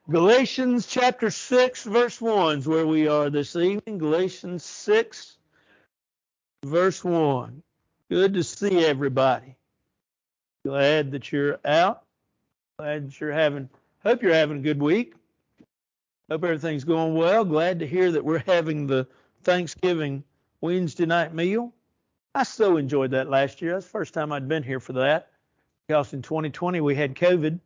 Galatians chapter 6, verse 1 is where we are this evening. Galatians 6, verse 1. Good to see everybody. Glad that you're out. Glad that hope you're having a good week. Hope everything's going well. Glad to hear that we're having the Thanksgiving Wednesday night meal. I so enjoyed that last year. That's the first time I'd been here for that. Because in 2020 we had COVID.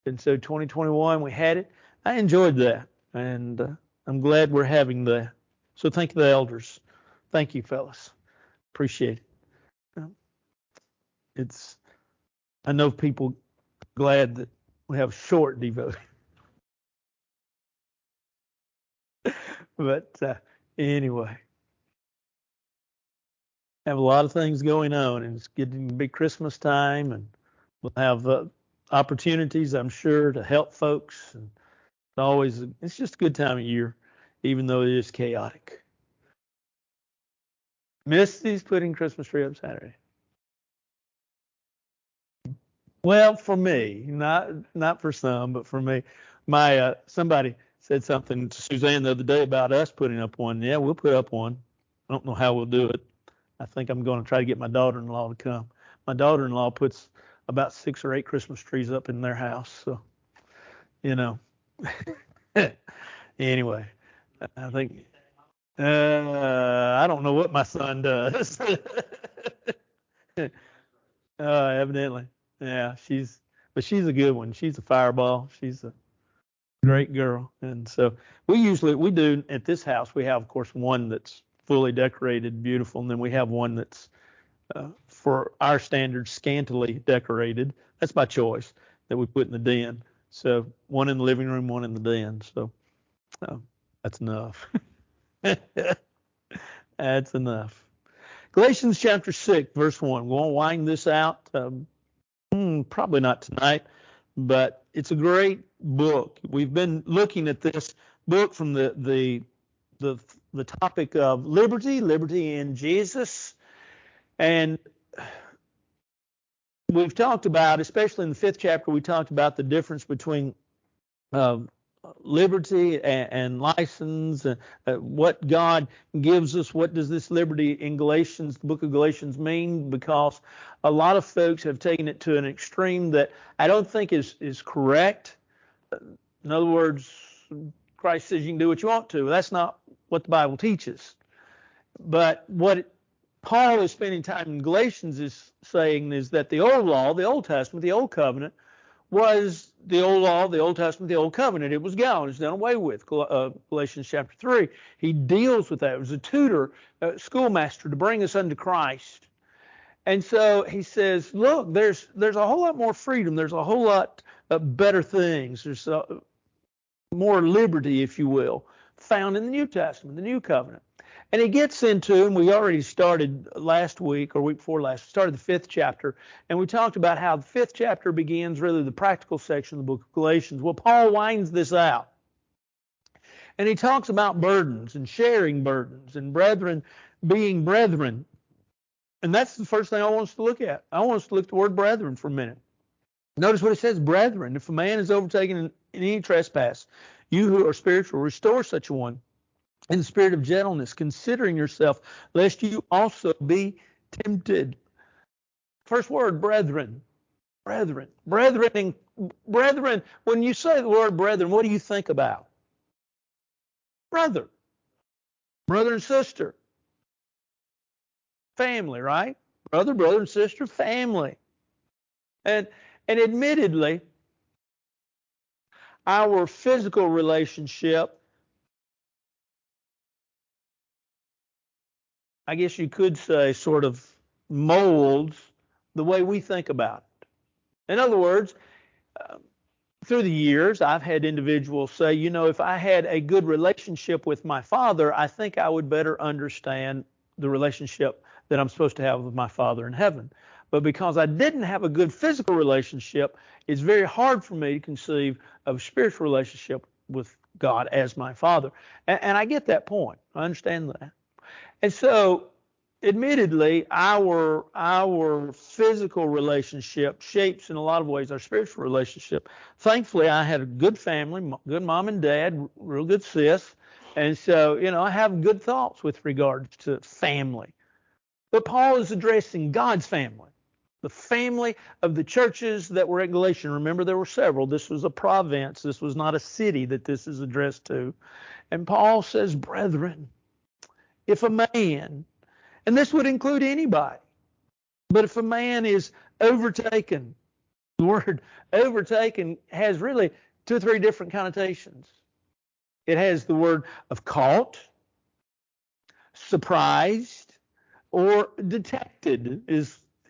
And so 2021 we had it. I enjoyed that, and I'm glad we're having that. So thank the elders. Thank you, fellas. Appreciate it. I know people glad that we have short devotion. But anyway, have a lot of things going on, and it's getting to be Christmas time, and we'll have opportunities, I'm sure, to help folks. And it's just a good time of year, even though it is chaotic. Misty's putting Christmas tree up Saturday. Well, for me, not for some, but for me, somebody said something to Suzanne the other day about us putting up one. Yeah, we'll put up one. I don't know how we'll do it. I think I'm going to try to get my daughter-in-law to come. My daughter-in-law puts about 6 or 8 Christmas trees up in their house, so Anyway, I think I don't know what my son does. Evidently, yeah, she's a good one. She's a fireball. She's a great girl, and so we do at this house. We have, of course, one that's fully decorated, beautiful, and then we have one that's for our standards scantily decorated. That's by choice that we put in the den. So one in the living room, one in the den. So that's enough. That's enough. Galatians chapter 6, verse 1. We'll wind this out. Probably not tonight, but it's a great book. We've been looking at this book from the topic of liberty in Jesus. And we've talked about, especially in the 5th chapter, we talked about the difference between liberty and license, what God gives us. What does this liberty in Galatians, the book of Galatians, mean? Because a lot of folks have taken it to an extreme that I don't think is correct. In other words, Christ says you can do what you want to. That's not what the Bible teaches. But what Paul is spending time in Galatians is saying is that the old law, the Old Testament, the Old Covenant, was the old law, the Old Testament, the Old Covenant. It was gone. It's done away with. Galatians chapter 3. He deals with that. It was a tutor, schoolmaster to bring us unto Christ. And so he says, look, there's a whole lot more freedom. There's a whole lot better things. There's more liberty, if you will, found in the New Testament, the New Covenant. And he gets into, and we already started last week or week before last, started the 5th chapter, and we talked about how the 5th chapter begins really the practical section of the book of Galatians. Well, Paul winds this out, and he talks about burdens and sharing burdens and brethren being brethren. And that's the first thing I want us to look at. I want us to look at the word brethren for a minute. Notice what it says, brethren. If a man is overtaken in any trespass, you who are spiritual, restore such a one in the spirit of gentleness, considering yourself, lest you also be tempted. First word, brethren. Brethren. Brethren. When you say the word brethren, what do you think about? Brother. Brother and sister. Family, right? Brother and sister, family. And admittedly, our physical relationship, I guess you could say, sort of molds the way we think about it. In other words, through the years, I've had individuals say, if I had a good relationship with my father, I think I would better understand the relationship that I'm supposed to have with my Father in heaven. But because I didn't have a good physical relationship, it's very hard for me to conceive of a spiritual relationship with God as my Father. And I get that point. I understand that. And so admittedly, our physical relationship shapes in a lot of ways our spiritual relationship. Thankfully, I had a good family, good mom and dad, real good sis, and so I have good thoughts with regards to family. But Paul is addressing God's family, the family of the churches that were at Galatia. Remember, there were several. This was a province. This was not a city that this is addressed to. And Paul says, brethren, if a man, and this would include anybody, but if a man is overtaken, the word overtaken has really two or three different connotations. It has the word of caught, surprised, or detected.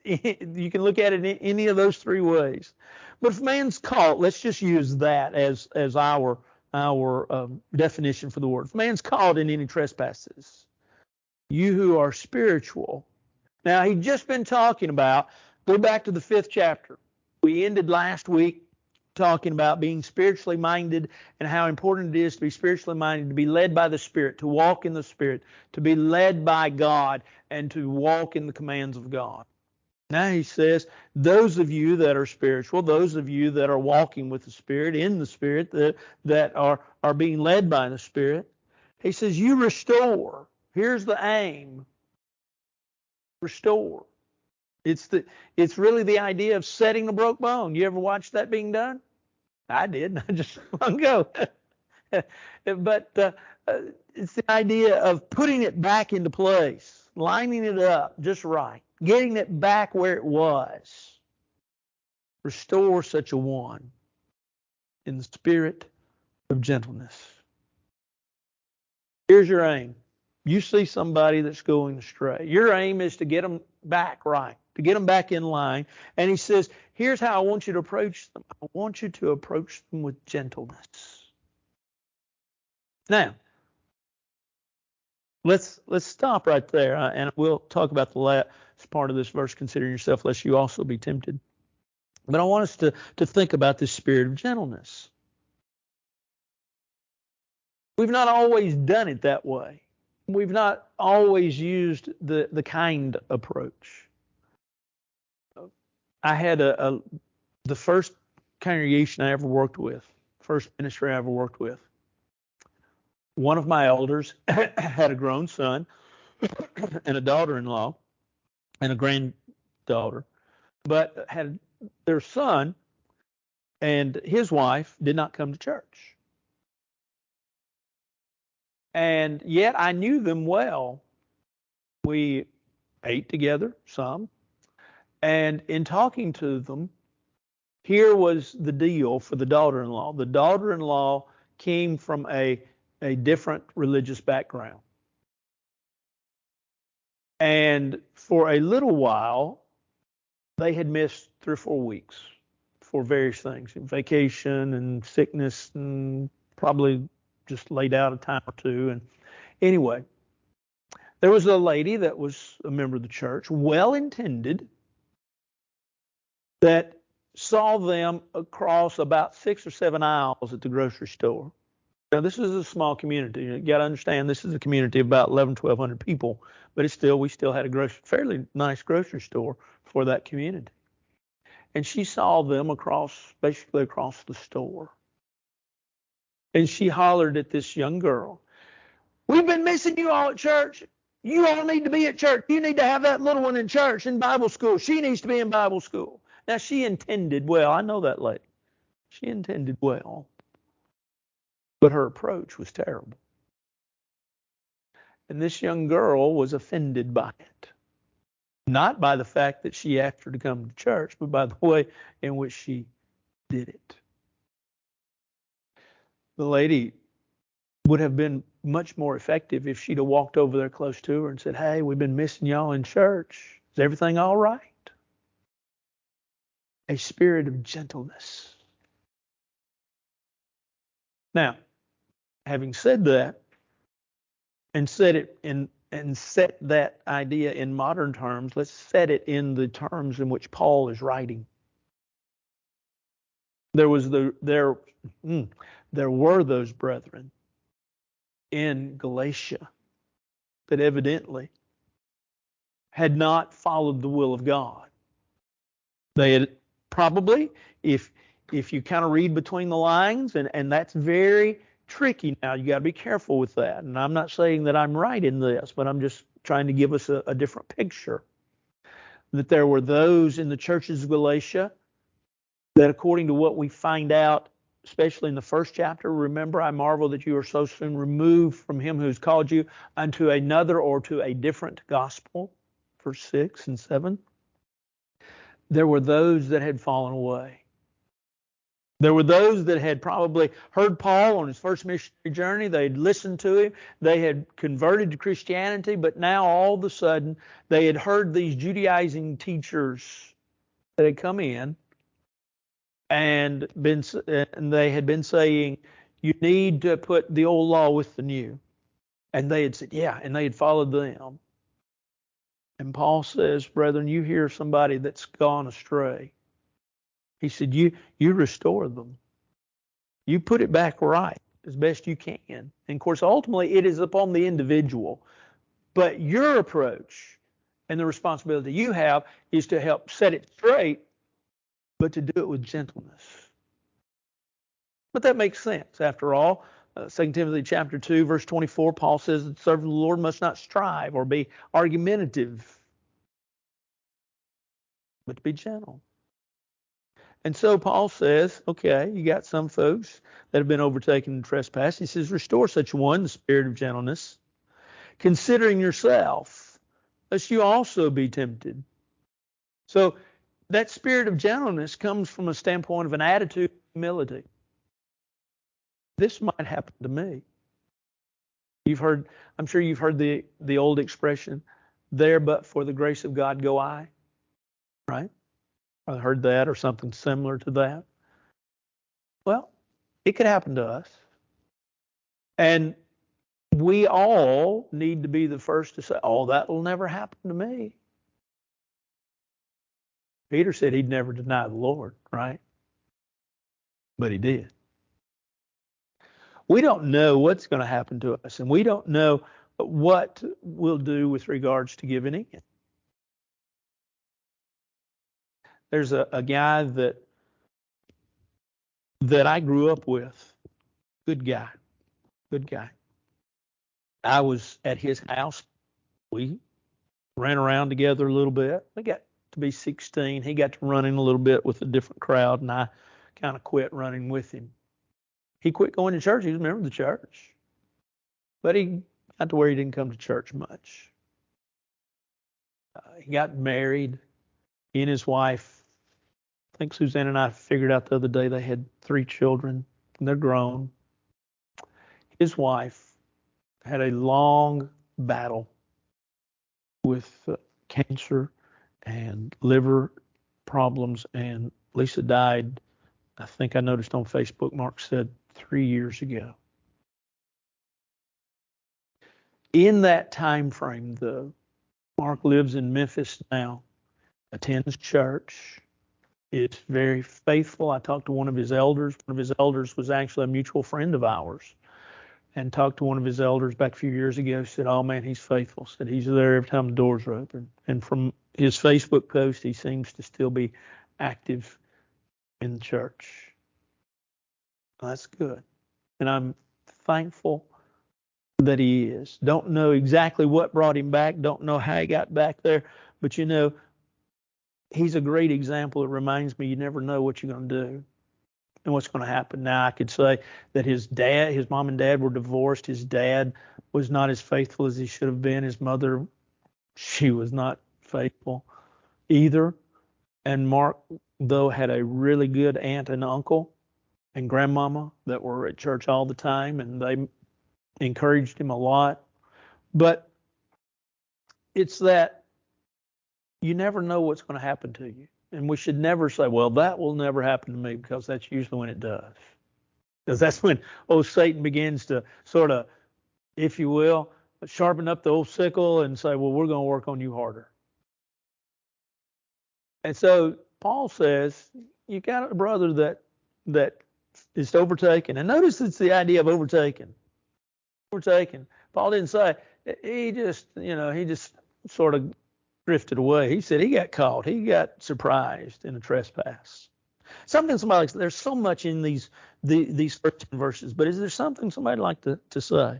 You can look at it in any of those three ways. But if man's caught, let's just use that as our definition for the word. If man's caught in any trespasses, you who are spiritual. Now, he'd just been talking about, go back to the 5th chapter. We ended last week talking about being spiritually minded and how important it is to be spiritually minded, to be led by the Spirit, to walk in the Spirit, to be led by God, and to walk in the commands of God. Now he says, those of you that are spiritual, those of you that are walking with the Spirit, in the Spirit, that are being led by the Spirit, he says, you restore. Here's the aim. Restore. It's really the idea of setting a broke bone. You ever watch that being done? I did, not just long ago. But it's the idea of putting it back into place, lining it up just right, getting it back where it was. Restore such a one in the spirit of gentleness. Here's your aim. You see somebody that's going astray. Your aim is to get them back right, to get them back in line. And he says, here's how I want you to approach them. I want you to approach them with gentleness. Now, let's stop right there, and we'll talk about the last part of this verse, considering yourself lest you also be tempted. But I want us to think about this spirit of gentleness. We've not always done it that way. We've not always used the kind approach. I had the first congregation I ever worked with, first ministry I ever worked with. One of my elders had a grown son and a daughter-in-law and a granddaughter, but had their son and his wife did not come to church. And yet I knew them well. We ate together some. And in talking to them, here was the deal for the daughter-in-law. The daughter-in-law came from a different religious background. And for a little while, they had missed 3 or 4 weeks for various things, vacation and sickness, and probably just laid out a time or two. And anyway, there was a lady that was a member of the church, well-intended, that saw them across about 6 or 7 aisles at the grocery store. Now, this is a small community. You got to understand, this is a community of about 1,100 people, but we still had a fairly nice grocery store for that community. And she saw them basically across the store. And she hollered at this young girl, "We've been missing you all at church. You all need to be at church. You need to have that little one in church, in Bible school. She needs to be in Bible school." Now, she intended well. I know that lady. She intended well. But her approach was terrible. And this young girl was offended by it. Not by the fact that she asked her to come to church, but by the way in which she did it. The lady would have been much more effective if she'd have walked over there close to her and said, "Hey, we've been missing y'all in church. Is everything all right?" A spirit of gentleness. Now, having said that, and set that idea in modern terms, let's set it in the terms in which Paul is writing. There were those brethren in Galatia that evidently had not followed the will of God. They had probably, if you kind of read between the lines, and that's very tricky now, you got to be careful with that. And I'm not saying that I'm right in this, but I'm just trying to give us a different picture. That there were those in the churches of Galatia that, according to what we find out, especially in the first chapter, remember, I marvel that you are so soon removed from him who has called you unto another or to a different gospel, verse 6 and 7. There were those that had fallen away. There were those that had probably heard Paul on his first missionary journey. They had listened to him. They had converted to Christianity, but now all of a sudden they had heard these Judaizing teachers that had come in and they had been saying, you need to put the old law with the new. And they had said, yeah, and they had followed them. And Paul says, brethren, you hear somebody that's gone astray. He said, you restore them. You put it back right as best you can. And of course, ultimately, it is upon the individual. But your approach and the responsibility you have is to help set it straight, but to do it with gentleness. But that makes sense. After all, 2 Timothy chapter 2, verse 24, Paul says that the servant of the Lord must not strive or be argumentative, but to be gentle. And so Paul says, okay, you got some folks that have been overtaken in trespass. He says, restore such one, the spirit of gentleness, considering yourself, lest you also be tempted. So that spirit of gentleness comes from a standpoint of an attitude of humility. This might happen to me. I'm sure you've heard the old expression, there but for the grace of God go I, right? I heard that or something similar to that. Well, it could happen to us. And we all need to be the first to say, oh, that will never happen to me. Peter said he'd never deny the Lord, right? But he did. We don't know what's going to happen to us, and we don't know what we'll do with regards to giving in. There's a guy that I grew up with. Good guy. I was at his house. We ran around together a little bit. We got to be 16. He got to running a little bit with a different crowd, and I kind of quit running with him. He quit going to church. He was a member of the church. But he got to where he didn't come to church much. He got married. He and his wife, I think Suzanne and I figured out the other day, they had 3 children, and they're grown. His wife had a long battle with cancer and liver problems, and Lisa died, I think I noticed on Facebook, Mark said 3 years ago. In that time frame, Mark lives in Memphis now, attends church, is very faithful. I talked to one of his elders. One of his elders was actually a mutual friend of ours, and talked to one of his elders back a few years ago. Said, oh man, he's faithful. Said he's there every time the doors are open. And from his Facebook post, he seems to still be active in the church. Well, that's good. And I'm thankful that he is. Don't know exactly what brought him back. Don't know how he got back there. But you know, he's a great example. It reminds me you never know what you're going to do and what's going to happen. Now, I could say that his mom and dad were divorced. His dad was not as faithful as he should have been. His mother, she was not faithful either. And Mark, though, had a really good aunt and uncle and grandmama that were at church all the time, and they encouraged him a lot. But it's that you never know what's going to happen to you. And we should never say, well, that will never happen to me, because that's usually when it does. Because that's when Satan begins to sort of, if you will, sharpen up the old sickle and say, well, we're going to work on you harder. And so Paul says, you got a brother that is overtaken. And notice it's the idea of overtaken. Overtaken. Paul didn't say, he just sort of drifted away. He said he got caught. He got surprised in a trespass. Something somebody likes. There's so much in these 13 verses, but is there something somebody like to say?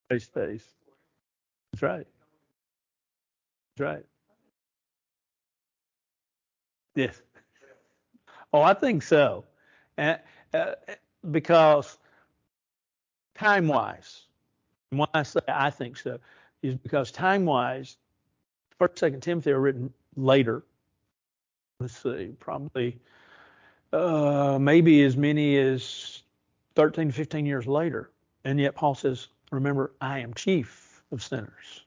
Face to face. That's right. That's right. Yes. Oh, I think so. And because time wise, and why I say I think so is because time wise, First, Second Timothy are written later. Let's see, probably maybe as many as 13, 15 years later. And yet Paul says, remember, I am chief of sinners.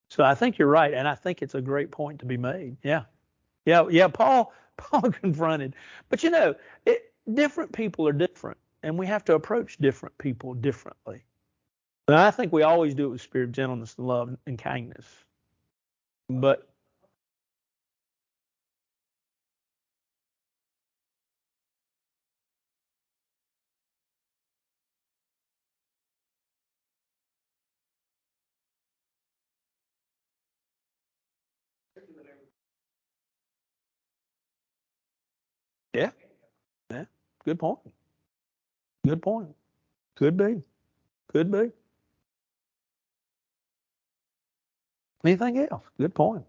So I think you're right. And I think it's a great point to be made. Yeah. Yeah. Yeah. Paul confronted. But different people are different. And we have to approach different people differently. And I think we always do it with spirit of gentleness and love and kindness. But yeah, yeah, good point. Good point. Could be. Could be. Anything else? Good point.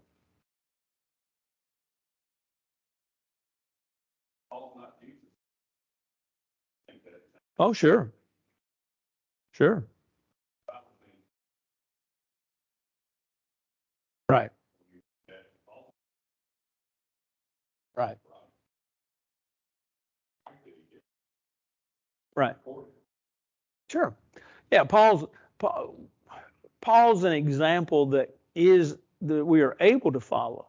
Oh, sure. Sure. Right. Right. Right. Sure. Yeah, Paul, Paul's an example that we are able to follow.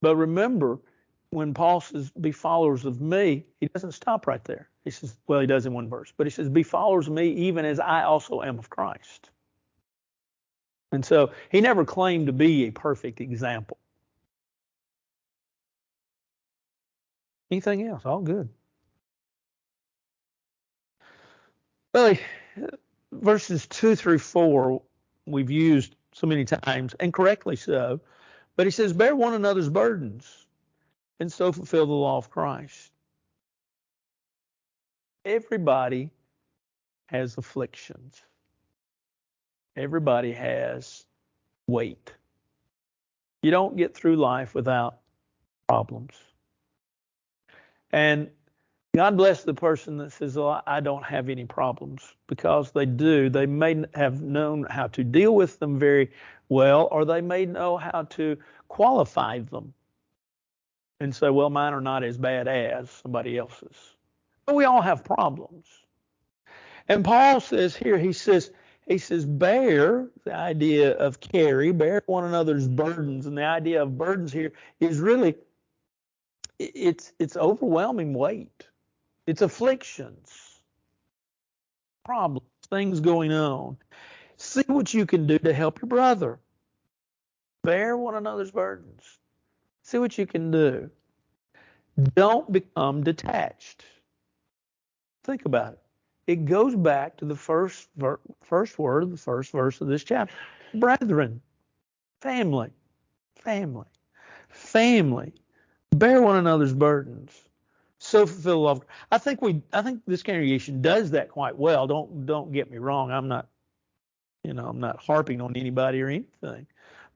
But remember, when Paul says, be followers of me, he doesn't stop right there. He says, well, he does in one verse, but he says, be followers of me even as I also am of Christ. And so he never claimed to be a perfect example. Anything else? All good. Well, verses 2 through 4, we've used so many times, and correctly so. But he says, bear one another's burdens and so fulfill the law of Christ. Everybody has afflictions. Everybody has weight. You don't get through life without problems. And God bless the person that says, oh, I don't have any problems, because they do. They may have known how to deal with them very well, or they may know how to qualify them and say, well, mine are not as bad as somebody else's. But we all have problems. And Paul says here, he says, bear, the idea of carry, bear one another's burdens. And the idea of burdens here is really, it's overwhelming weight. It's afflictions, problems, things going on. See what you can do to help your brother. Bear one another's burdens. See what you can do. Don't become detached. Think about it. It goes back to the first word, the first verse of this chapter. Brethren, family, family, family. Bear one another's burdens. So fulfill love. I think this congregation does that quite well. Don't get me wrong. I'm not harping on anybody or anything,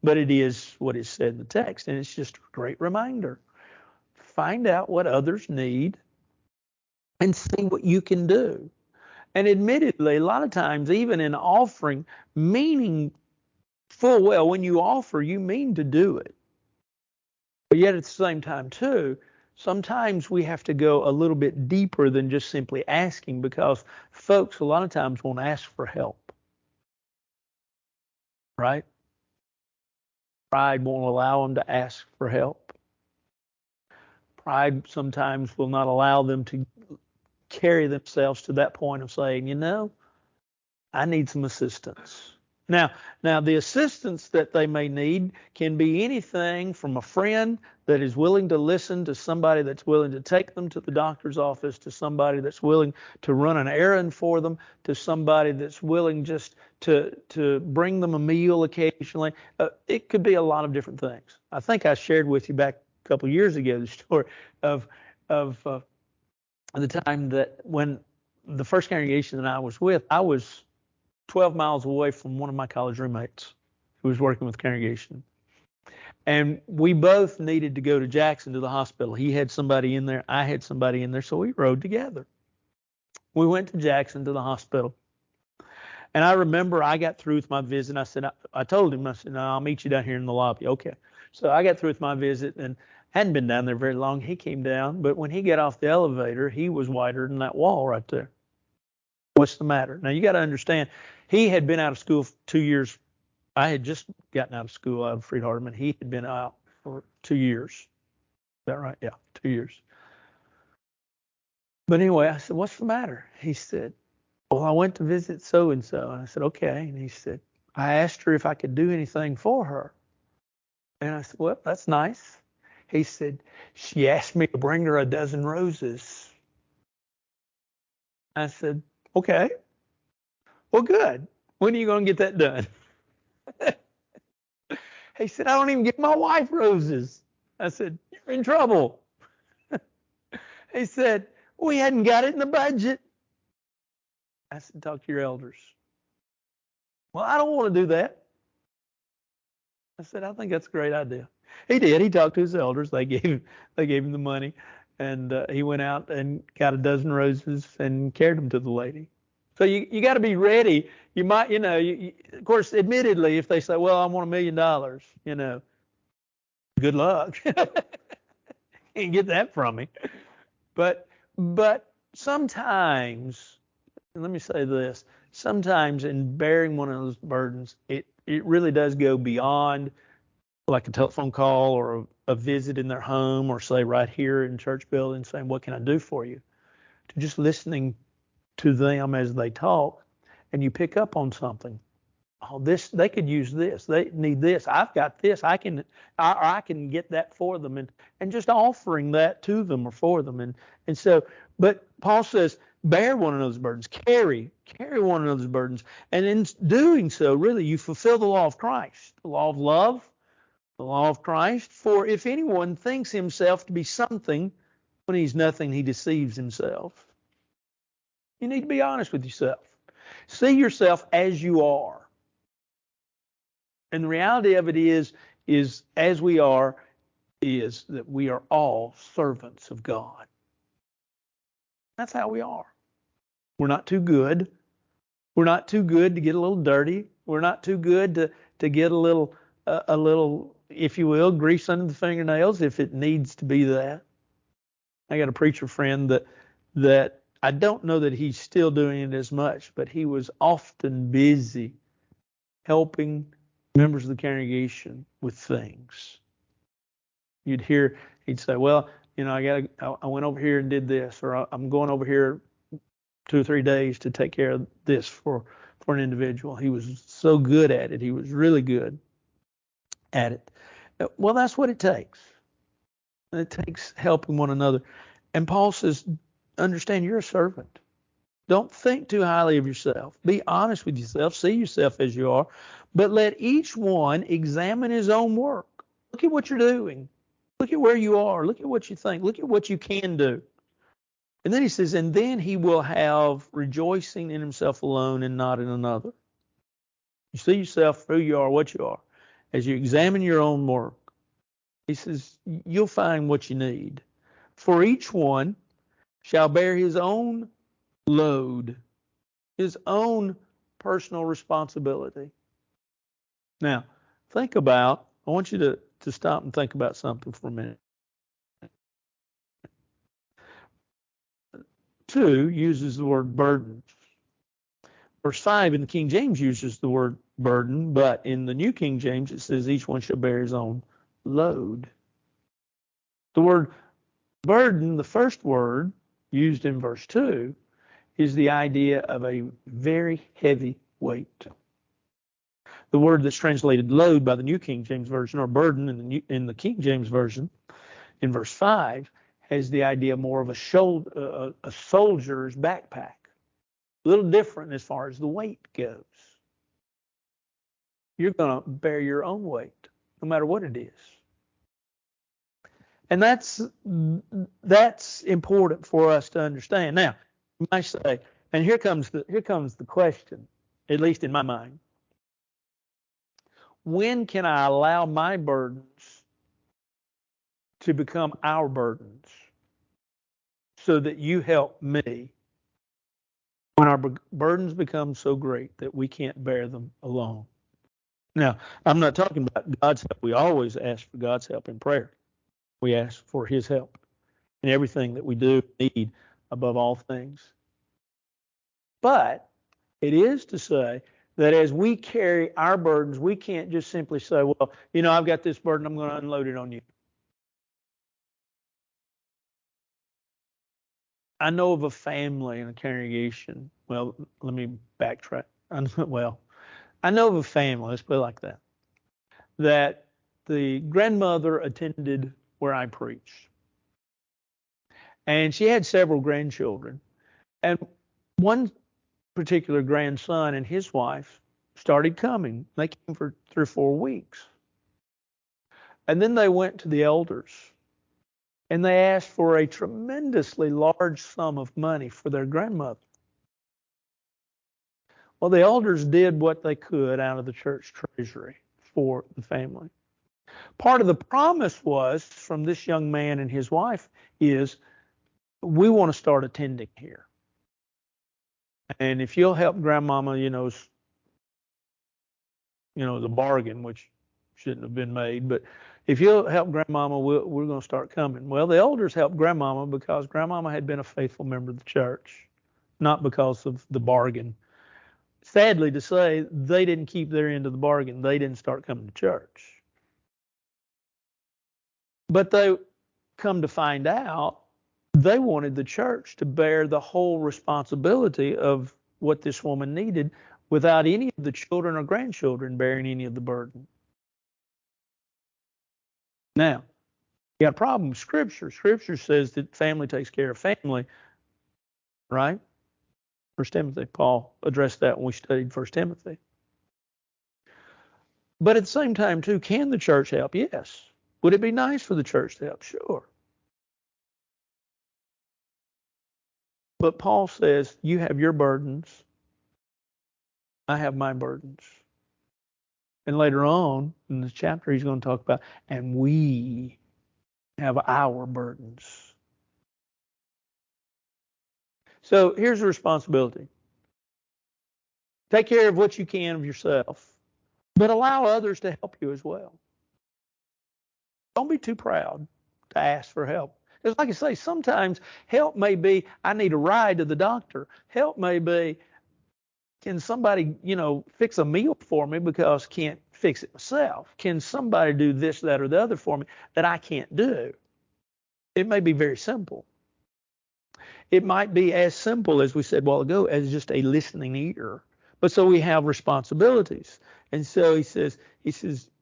but it is what is said in the text, and it's just a great reminder. Find out what others need and see what you can do. And admittedly, a lot of times, even in offering, meaning full well, when you offer, you mean to do it. But yet at the same time, too, sometimes we have to go a little bit deeper than just simply asking, because folks a lot of times won't ask for help, right? Pride won't allow them to ask for help. Pride sometimes will not allow them to carry themselves to that point of saying, I need some assistance. Now, the assistance that they may need can be anything from a friend that is willing to listen, to somebody that's willing to take them to the doctor's office, to somebody that's willing to run an errand for them, to somebody that's willing just to bring them a meal occasionally. It could be a lot of different things. I think I shared with you back a couple of years ago the story of the time that when the first congregation that I was with, I was 12 miles away from one of my college roommates who was working with congregation. And we both needed to go to Jackson to the hospital. He had somebody in there, I had somebody in there, so we rode together. We went to Jackson to the hospital. And I remember I got through with my visit. I told him, I said, no, I'll meet you down here in the lobby. Okay. So I got through with my visit and hadn't been down there very long. He came down, but when he got off the elevator, he was whiter than that wall right there. What's the matter? Now, you got to understand, he had been out of school for 2 years. I had just gotten out of school out of Freed-Hardeman. He had been out for 2 years. Is that right? Yeah, 2 years. But anyway, I said, what's the matter? He said, well, I went to visit so-and-so. And I said, okay. And he said, I asked her if I could do anything for her. And I said, well, that's nice. He said, she asked me to bring her a dozen roses. I said, okay. Well, good. When are you going to get that done? He said, I don't even give my wife roses. I said, you're in trouble. He said, we hadn't got it in the budget. I said, talk to your elders. Well, I don't want to do that. I said, I think that's a great idea. He did. He talked to his elders. They gave him the money, and he went out and got a dozen roses and carried them to the lady. So you got to be ready. You might, of course, admittedly, if they say, well, I want $1 million, good luck. Can't get that from me. But sometimes, and let me say this, sometimes in bearing one of those burdens, it really does go beyond like a telephone call or a visit in their home, or say right here in church building saying, what can I do for you? To just listening to them as they talk, and you pick up on something. Oh, they could use this. They need this. I've got this. I can get that for them, and just offering that to them or for them. And so, but Paul says, bear one another's burdens, carry one another's burdens, and in doing so, really, you fulfill the law of Christ, the law of love, the law of Christ. For if anyone thinks himself to be something when he's nothing, he deceives himself. You need to be honest with yourself. See yourself as you are. And the reality of it is as we are, is that we are all servants of God. That's how we are. We're not too good. We're not too good to get a little dirty. We're not too good to get a little, if you will, grease under the fingernails if it needs to be that. I got a preacher friend that I don't know that he's still doing it as much, but he was often busy helping members of the congregation with things. He'd say, well, I went over here and did this, or I'm going over here 2 or 3 days to take care of this for an individual. He was so good at it. He was really good at it. Well, that's what it takes. It takes helping one another. And Paul says, understand you're a servant. Don't think too highly of yourself. Be honest with yourself. See yourself as you are. But let each one examine his own work. Look at what you're doing. Look at where you are. Look at what you think. Look at what you can do. And then he says, and then he will have rejoicing in himself alone and not in another. You see yourself for who you are, what you are. As you examine your own work, he says, you'll find what you need. For each one shall bear his own load, his own personal responsibility. Now, I want you to stop and think about something for a minute. 2 uses the word burden. Verse 5 in the King James uses the word burden, but in the New King James it says each one shall bear his own load. The word burden, the first word used in verse 2, is the idea of a very heavy weight. The word that's translated load by the New King James Version, or burden in the King James Version, in verse 5, has the idea more of a soldier's backpack. A little different as far as the weight goes. You're going to bear your own weight, no matter what it is. And that's important for us to understand. Now, you might say, and here comes the question, at least in my mind. When can I allow my burdens to become our burdens so that you help me when our burdens become so great that we can't bear them alone? Now, I'm not talking about God's help. We always ask for God's help in prayer. We ask for his help in everything that we do need above all things. But it is to say that as we carry our burdens, we can't just simply say, well, I've got this burden, I'm going to unload it on you. I know of a family in a congregation. Well, let me backtrack. I know of a family, let's put it like that the grandmother attended where I preached. And she had several grandchildren. And one particular grandson and his wife started coming. They came for 3 or 4 weeks. And then they went to the elders and they asked for a tremendously large sum of money for their grandmother. Well, the elders did what they could out of the church treasury for the family. Part of the promise was from this young man and his wife is, we want to start attending here. And if you'll help grandmama, the bargain, which shouldn't have been made, but if you'll help grandmama, we're going to start coming. Well, the elders helped grandmama because grandmama had been a faithful member of the church, not because of the bargain. Sadly to say, they didn't keep their end of the bargain. They didn't start coming to church. But they come to find out, they wanted the church to bear the whole responsibility of what this woman needed without any of the children or grandchildren bearing any of the burden. Now, you got a problem with Scripture. Scripture says that family takes care of family, right? 1 Timothy, Paul addressed that when we studied 1 Timothy. But at the same time, too, can the church help? Yes. Would it be nice for the church to help? Sure. But Paul says, you have your burdens, I have my burdens. And later on in this chapter, he's going to talk about, and we have our burdens. So here's the responsibility. Take care of what you can of yourself, but allow others to help you as well. Don't be too proud to ask for help. It's like I say, sometimes help may be, I need a ride to the doctor. Help may be, can somebody, fix a meal for me because I can't fix it myself? Can somebody do this, that, or the other for me that I can't do? It may be very simple. It might be as simple as we said a while ago, as just a listening ear. But so we have responsibilities. And so he says,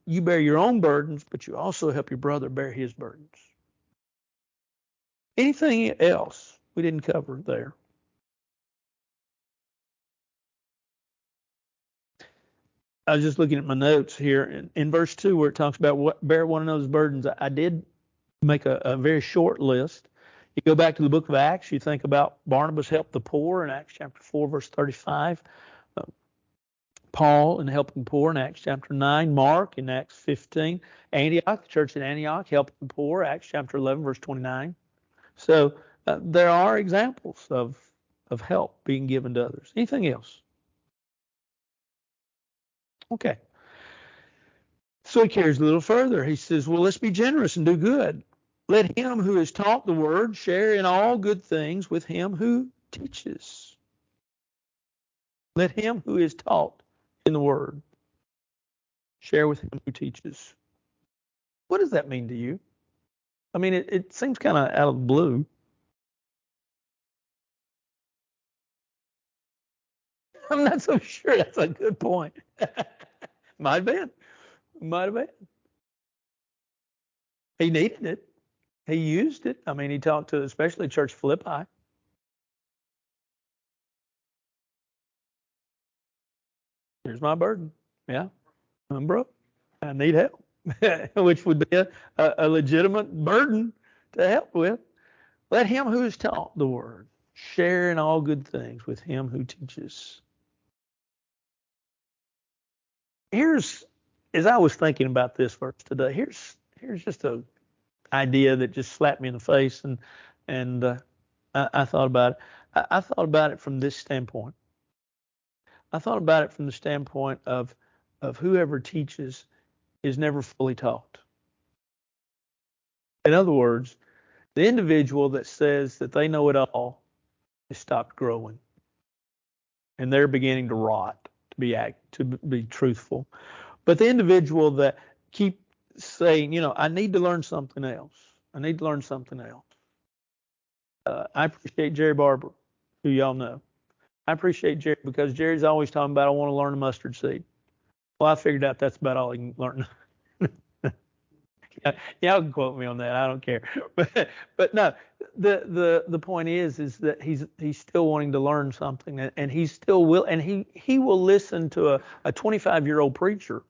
you bear your own burdens, but you also help your brother bear his burdens. Anything else we didn't cover there? I was just looking at my notes here in verse 2 where it talks about bear one another's burdens. I did make a very short list. You go back to the book of Acts, you think about Barnabas helped the poor in Acts chapter 4, verse 35. Paul in helping poor in Acts chapter 9. Mark in Acts 15. Antioch, the church at Antioch, helping poor, Acts chapter 11, verse 29. So there are examples of help being given to others. Anything else? Okay. So he carries a little further. He says, well, let's be generous and do good. Let him who is taught the word share in all good things with him who teaches. Let him who is taught in the word share with him who teaches. What does that mean to you? I mean, it seems kind of out of the blue. I'm not so sure that's a good point. Might have been. Might have been. He needed it. He used it. I mean, he talked to especially Church Philippi. Here's my burden. Yeah, I'm broke. I need help, which would be a legitimate burden to help with. Let him who is taught the word share in all good things with him who teaches. Here's, as I was thinking about this verse today, here's just a idea that just slapped me in the face, and I thought about it. I thought about it from this standpoint. I thought about it from the standpoint of whoever teaches is never fully taught. In other words, the individual that says that they know it all has stopped growing, and they're beginning to rot, to be truthful. But the individual that keep saying, I need to learn something else. I need to learn something else. I appreciate Jerry Barber, who y'all know. I appreciate Jerry because Jerry's always talking about, I want to learn a mustard seed. Well, I figured out that's about all he can learn. Y'all can quote me on that. I don't care. But no, the point is that he's still wanting to learn something, and he still will, and he will listen to a 25-year-old preacher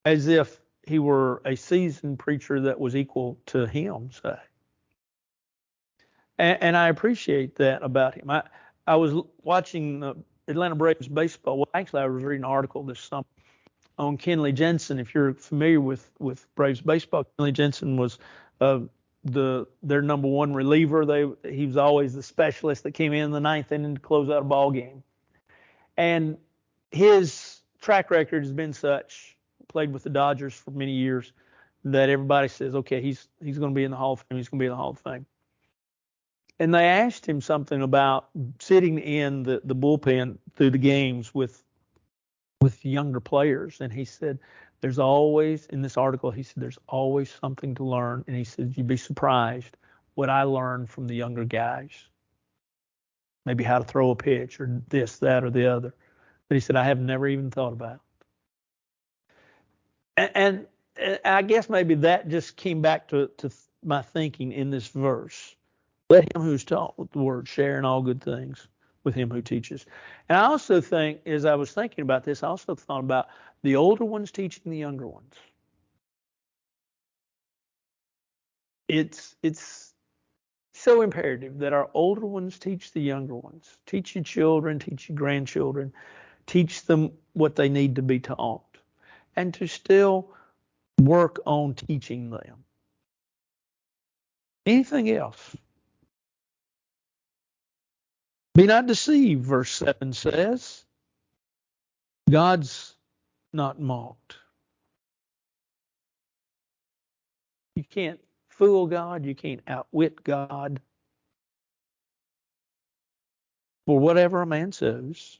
as if he were a seasoned preacher that was equal to him, say. And I appreciate that about him. I was watching Atlanta Braves baseball. Well, actually, I was reading an article this summer on Kenley Jensen. If you're familiar with Braves baseball, Kenley Jensen was their number one reliever. He was always the specialist that came in the ninth inning to close out a ball game. And his track record has been such, played with the Dodgers for many years, that everybody says, okay, he's going to be in the Hall of Fame. He's going to be in the Hall of Fame. And they asked him something about sitting in the bullpen through the games with younger players. And he said, there's always, in this article, he said, there's always something to learn. And he said, you'd be surprised what I learned from the younger guys. Maybe how to throw a pitch or this, that, or the other. But he said, I have never even thought about it. And I guess maybe that just came back to my thinking in this verse. Let him who's taught with the word share in all good things with him who teaches. And I also think, as I was thinking about this, I also thought about the older ones teaching the younger ones. It's so imperative that our older ones teach the younger ones. Teach your children, teach your grandchildren, teach them what they need to be taught, and to still work on teaching them. Anything else? Be not deceived, verse 7 says. God's not mocked. You can't fool God. You can't outwit God. For whatever a man sows,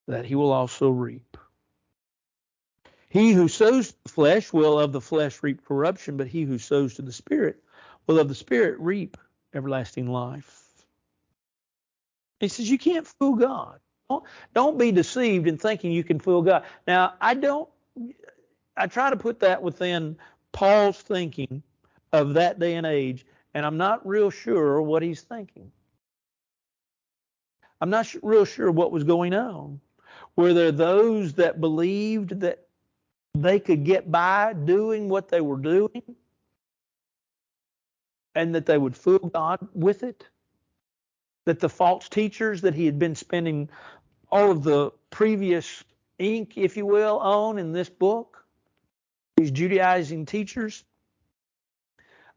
that he will also reap. He who sows the flesh will of the flesh reap corruption, but he who sows to the Spirit will of the Spirit reap everlasting life. He says you can't fool God. Don't be deceived in thinking you can fool God. Now, I try to put that within Paul's thinking of that day and age, and I'm not real sure what he's thinking. I'm not real sure what was going on. Were there those that believed that they could get by doing what they were doing and that they would fool God with it? That the false teachers that he had been spending all of the previous ink, if you will, on in this book, these Judaizing teachers,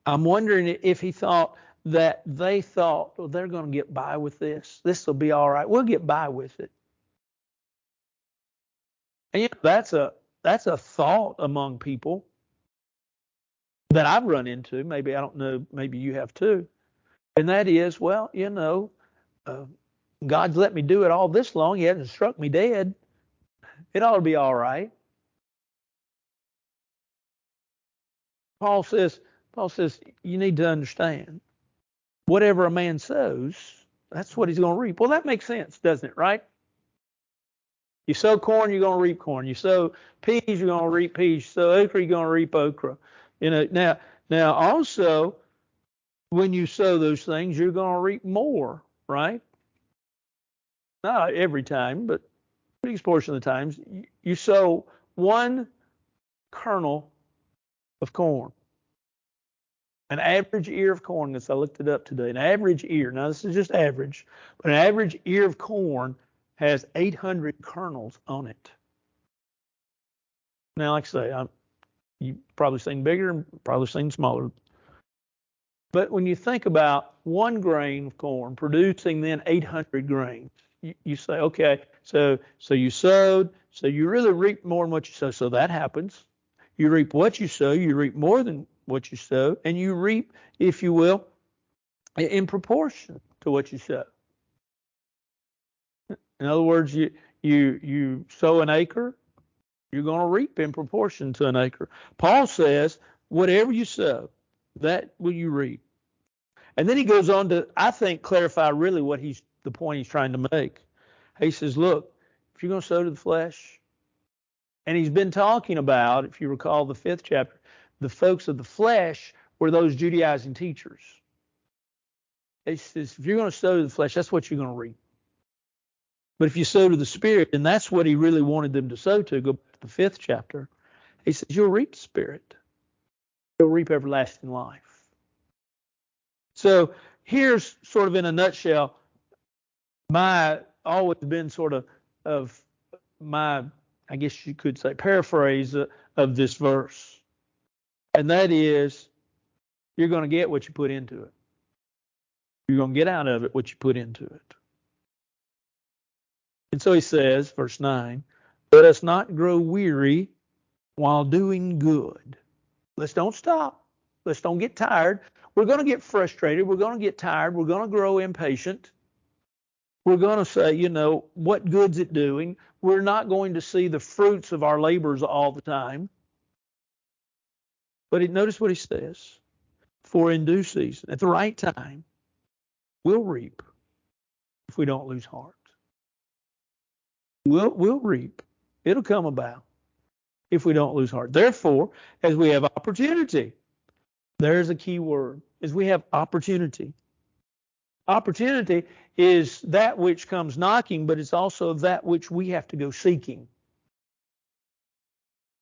I'm wondering if he thought that they thought, well, they're going to get by with this. This will be all right. We'll get by with it. And that's a thought among people that I've run into. Maybe, I don't know, maybe you have too. And that is, well, God's let me do it all this long. He hasn't struck me dead. It ought to be all right. Paul says, you need to understand, whatever a man sows, that's what he's going to reap. Well, that makes sense, doesn't it, right? You sow corn, you're going to reap corn. You sow peas, you're going to reap peas. You sow okra, you're going to reap okra. Now also, when you sow those things, you're going to reap more, right? Not every time, but the biggest portion of the times. You sow one kernel of corn. An average ear of corn, I looked it up today, an average ear, now this is just average, but an average ear of corn has 800 kernels on it. Now, like I say, you've probably seen bigger and probably seen smaller. But when you think about one grain of corn producing then 800 grains, you say, okay, so you sowed, so you really reap more than what you sow. So that happens. You reap what you sow, you reap more than what you sow, and you reap, if you will, in proportion to what you sow. In other words, you sow an acre, you're going to reap in proportion to an acre. Paul says, whatever you sow, that will you reap. And then he goes on to, I think, clarify really what the point he's trying to make. He says, look, if you're going to sow to the flesh, and he's been talking about, if you recall the 5th chapter, the folks of the flesh were those Judaizing teachers. He says, if you're going to sow to the flesh, that's what you're going to reap. But if you sow to the Spirit, and that's what he really wanted them to sow to, go back to the 5th chapter, he says, you'll reap the Spirit. You'll reap everlasting life. So here's sort of in a nutshell, always been sort of my, I guess you could say, paraphrase of this verse. And that is, you're going to get what you put into it. You're going to get out of it what you put into it. And so he says, verse 9, let us not grow weary while doing good. Let's don't stop. Let's don't get tired. We're going to get frustrated. We're going to get tired. We're going to grow impatient. We're going to say, what good's it doing? We're not going to see the fruits of our labors all the time. But notice what he says. For in due season, at the right time, we'll reap if we don't lose heart. We'll reap. It'll come about if we don't lose heart. Therefore, as we have opportunity, there's a key word, as we have opportunity. Opportunity is that which comes knocking, but it's also that which we have to go seeking.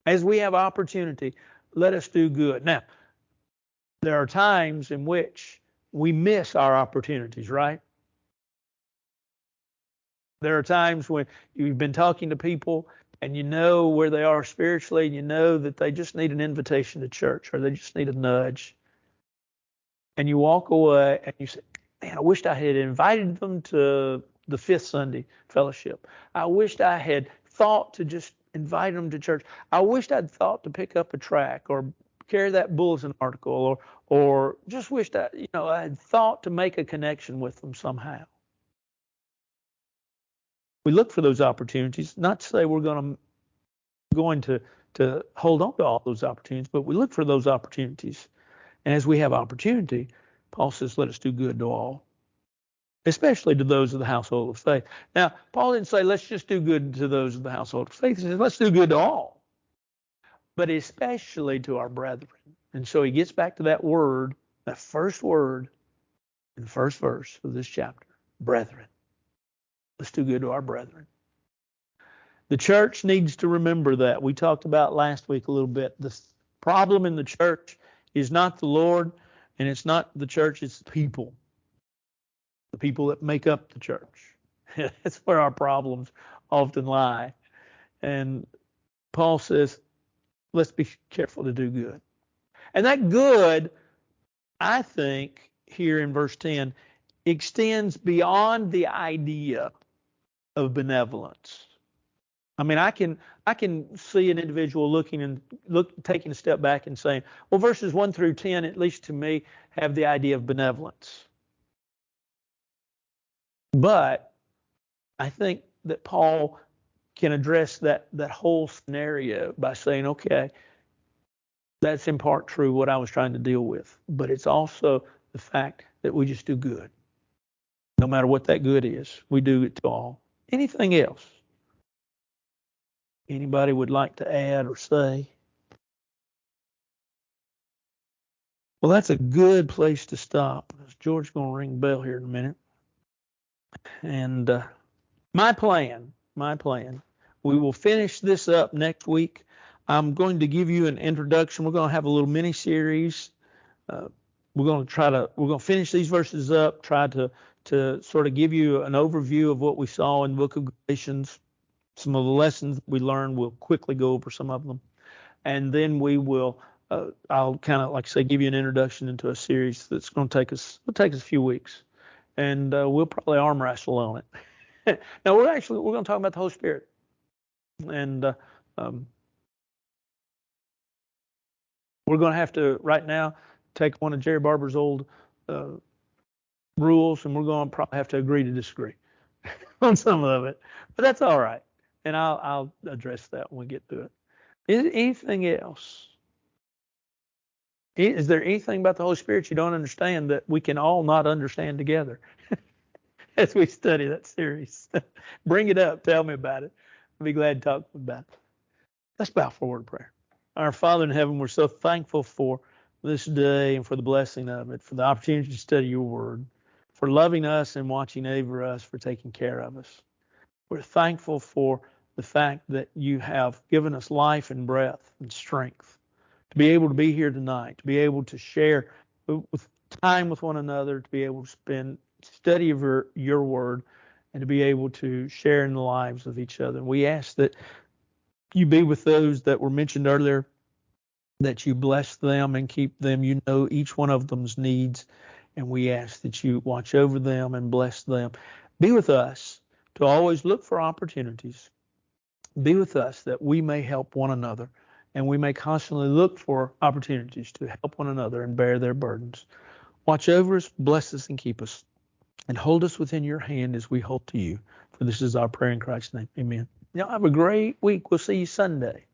As we have opportunity, let us do good. Now, there are times in which we miss our opportunities, right? There are times when you've been talking to people and you know where they are spiritually, and you know that they just need an invitation to church or they just need a nudge. And you walk away and you say, man, I wished I had invited them to the 5th Sunday fellowship. I wished I had thought to just invite them to church. I wished I'd thought to pick up a tract or carry that bulletin article or just wished I had thought to make a connection with them somehow. We look for those opportunities, not to say we're going to hold on to all those opportunities, but we look for those opportunities. And as we have opportunity, Paul says, let us do good to all, especially to those of the household of faith. Now, Paul didn't say, let's just do good to those of the household of faith. He says, let's do good to all, but especially to our brethren. And so he gets back to that word, that first word in the first verse of this chapter, brethren. Let's do good to our brethren. The church needs to remember that. We talked about last week a little bit. The problem in the church is not the Lord, and it's not the church, it's the people that make up the church. That's where our problems often lie. And Paul says, let's be careful to do good. And that good, I think, here in verse 10, extends beyond the idea of benevolence. I mean, I can see an individual taking a step back and saying, well, verses 1 through 10, at least to me, have the idea of benevolence. But I think that Paul can address that whole scenario by saying, okay, that's in part true what I was trying to deal with, but it's also the fact that we just do good. No matter what that good is, we do it to all. Anything else, Anybody would like to add or say? Well, that's a good place to stop. George's going to ring the bell here in a minute. And my plan, we will finish this up next week. I'm going to give you an introduction. We're going to have a little mini series. We're going to finish these verses up, try to sort of give you an overview of what we saw in the book of Galatians. Some of the lessons we learned, we'll quickly go over some of them. And then we will, I'll kind of, like I say, give you an introduction into a series that's going to take us a few weeks. And we'll probably arm wrestle on it. Now, we're going to talk about the Holy Spirit. And we're going to have to, right now, take one of Jerry Barber's old rules, and we're going to probably have to agree to disagree on some of it. But that's all right. And I'll address that when we get to it. Is there anything else? Is there anything about the Holy Spirit you don't understand that we can all not understand together as we study that series? Bring it up. Tell me about it. I'll be glad to talk about it. Let's bow for a word of prayer. Our Father in heaven, we're so thankful for this day and for the blessing of it, for the opportunity to study your word, for loving us and watching over us, for taking care of us. We're thankful for the fact that you have given us life and breath and strength to be able to be here tonight, to be able to share with time with one another, to be able to spend study of your word, and to be able to share in the lives of each other. And we ask that you be with those that were mentioned earlier, that you bless them and keep them. You know each one of them's needs, and we ask that you watch over them and bless them. Be with us to always look for opportunities. Be with us that we may help one another, and we may constantly look for opportunities to help one another and bear their burdens. Watch over us, bless us, and keep us, and hold us within your hand as we hold to you. For this is our prayer in Christ's name. Amen. Y'all have a great week. We'll see you Sunday.